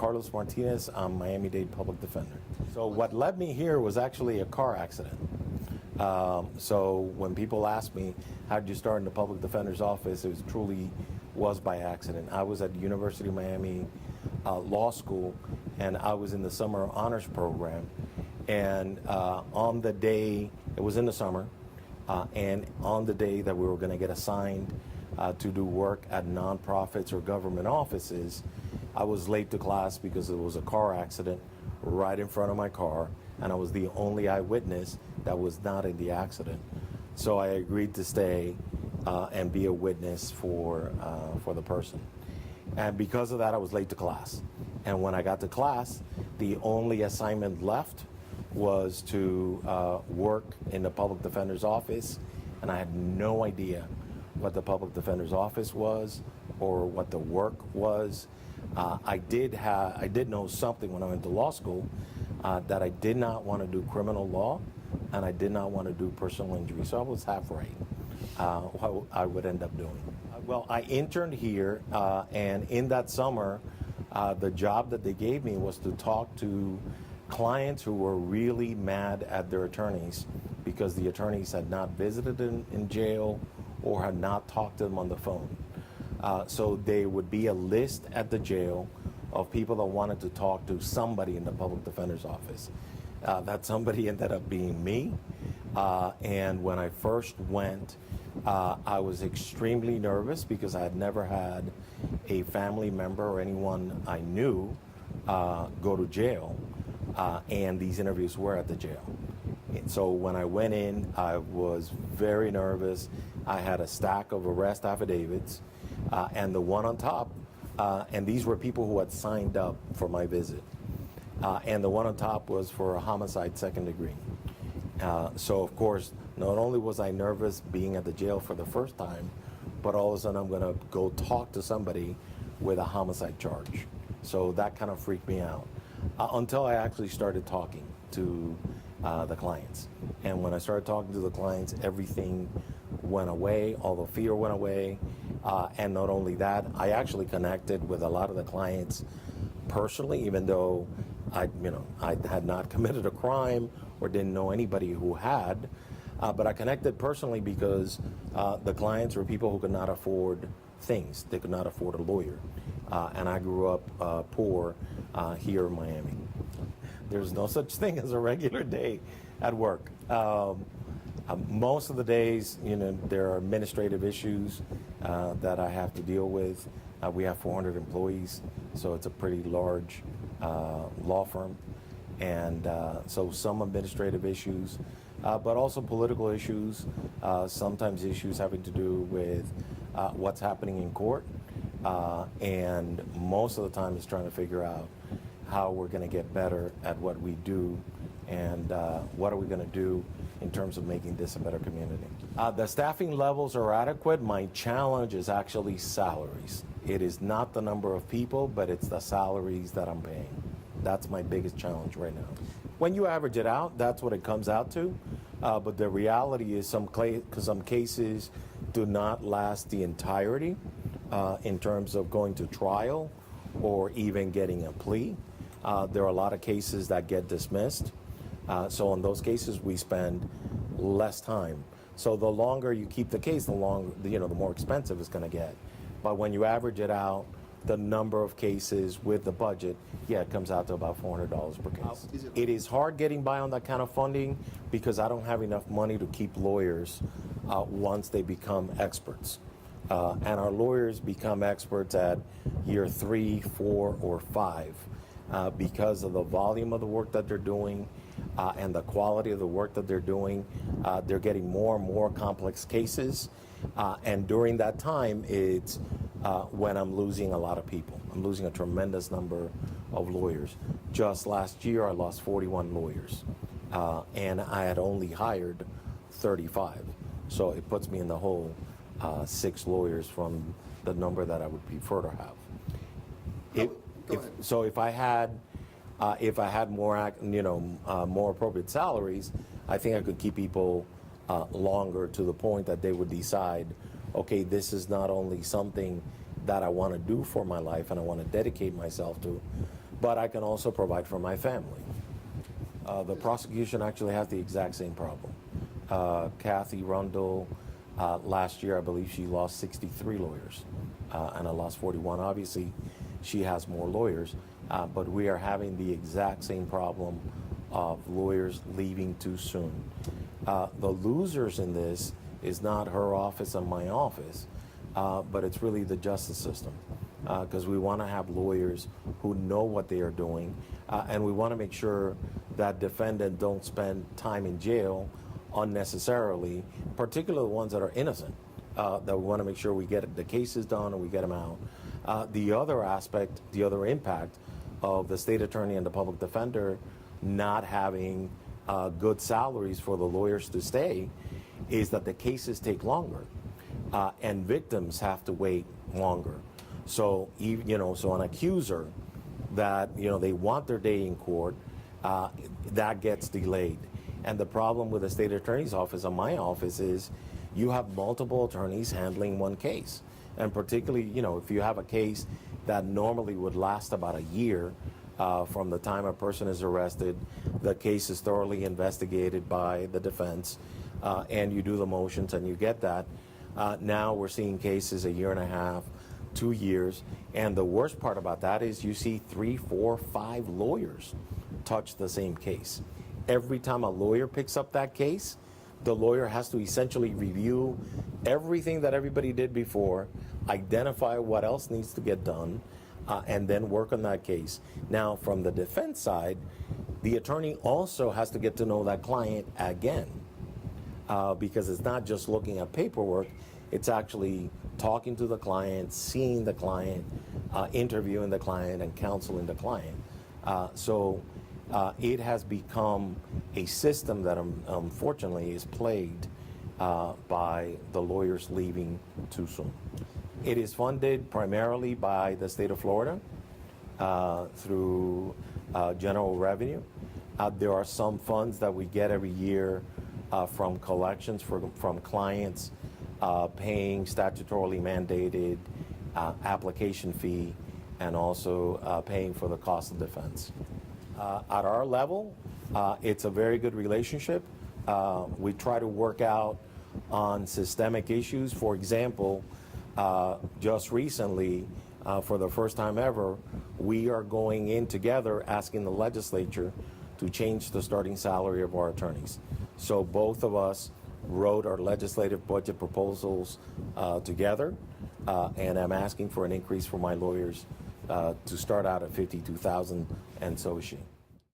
Carlos Martinez. I'm Miami-Dade public defender. So what led me here was actually a car accident. So when people ask me, how did you start in the public defender's office, it truly was by accident. I was at the University of Miami Law School, and I was in the summer honors program. And on the day, it was in the summer, and on the day that we were going to get assigned to do work at nonprofits or government offices, I was late to class because it was a car accident right in front of my car, and I was the only eyewitness that was not in the accident. So I agreed to stay and be a witness for the person. And because of that, I was late to class. And when I got to class, the only assignment left was to work in the public defender's office, and I had no idea what the public defender's office was or what the work was. I did know something when I went to law school that I did not want to do criminal law, and I did not want to do personal injury. So I was half right what I would end up doing. Well, I interned here, and in that summer, the job that they gave me was to talk to clients who were really mad at their attorneys because the attorneys had not visited in jail or had not talked to them on the phone. So there would be a list at the jail of people that wanted to talk to somebody in the public defender's office. That somebody ended up being me. And when I first went, I was extremely nervous because I had never had a family member or anyone I knew go to jail. And these interviews were at the jail. And so when I went in, I was very nervous. I had a stack of arrest affidavits, and the one on top, and these were people who had signed up for my visit. And the one on top was for a homicide second degree. So of course, not only was I nervous being at the jail for the first time, but all of a sudden I'm gonna go talk to somebody with a homicide charge. So that kind of freaked me out. Until I actually started talking to the clients. And when I started talking to the clients, everything went away, all the fear went away. And not only that, I actually connected with a lot of the clients personally, even though I had not committed a crime or didn't know anybody who had. But I connected personally because the clients were people who could not afford things. They could not afford a lawyer. And I grew up poor here in Miami. There's no such thing as a regular day at work. Most of the days, there are administrative issues that I have to deal with. We have 400 employees, so it's a pretty large law firm. And so some administrative issues, but also political issues, sometimes issues having to do with what's happening in court. And most of the time it's trying to figure out how we're going to get better at what we do and what are we going to do in terms of making this a better community. The staffing levels are adequate. My challenge is actually salaries. It is not the number of people, but it's the salaries that I'm paying. That's my biggest challenge right now. When you average it out, that's what it comes out to. But the reality is some cases do not last the entirety in terms of going to trial or even getting a plea. There are a lot of cases that get dismissed. So in those cases, we spend less time. So the longer you keep the case, the more expensive it's going to get. But when you average it out, the number of cases with the budget, it comes out to about $400 per case. It is hard getting by on that kind of funding because I don't have enough money to keep lawyers once they become experts. And our lawyers become experts at year 3, 4, or 5 because of the volume of the work that they're doing and the quality of the work that they're doing. They're getting more and more complex cases. And during that time, it's when I'm losing a lot of people. I'm losing a tremendous number of lawyers. Just last year, I lost 41 lawyers. And I had only hired 35. So it puts me in the hole 6 lawyers from the number that I would prefer to have. If I had more appropriate salaries, I think I could keep people longer to the point that they would decide, okay, this is not only something that I want to do for my life and I want to dedicate myself to, but I can also provide for my family. The prosecution actually has the exact same problem. Kathy Rundle, last year, I believe she lost 63 lawyers, and I lost 41. Obviously, she has more lawyers, but we are having the exact same problem of lawyers leaving too soon. The losers in this is not her office and my office, but it's really the justice system, because we want to have lawyers who know what they are doing, and we want to make sure that defendants don't spend time in jail unnecessarily, particularly the ones that are innocent, that we want to make sure we get the cases done and we get them out. The other aspect, the other impact of the state attorney and the public defender not having good salaries for the lawyers to stay is that the cases take longer, and victims have to wait longer. So, so an accuser that, they want their day in court, that gets delayed. And the problem with the state attorney's office and my office is you have multiple attorneys handling one case. And particularly, if you have a case that normally would last about a year from the time a person is arrested, the case is thoroughly investigated by the defense, and you do the motions and you get that. Now we're seeing cases a year and a half, 2 years. And the worst part about that is you see 3, 4, 5 lawyers touch the same case. Every time a lawyer picks up that case, the lawyer has to essentially review everything that everybody did before, identify what else needs to get done, and then work on that case. Now, from the defense side, the attorney also has to get to know that client again, because it's not just looking at paperwork, it's actually talking to the client, seeing the client, interviewing the client, and counseling the client. So it has become a system that unfortunately is plagued by the lawyers leaving too soon. It is funded primarily by the state of Florida through general revenue. There are some funds that we get every year from collections from clients paying statutorily mandated application fee, and also paying for the cost of defense. At our level, it's a very good relationship. We try to work out on systemic issues. For example, just recently, for the first time ever, we are going in together asking the legislature to change the starting salary of our attorneys. So both of us wrote our legislative budget proposals together, and I'm asking for an increase for my lawyers to start out at $52,000, and so is she.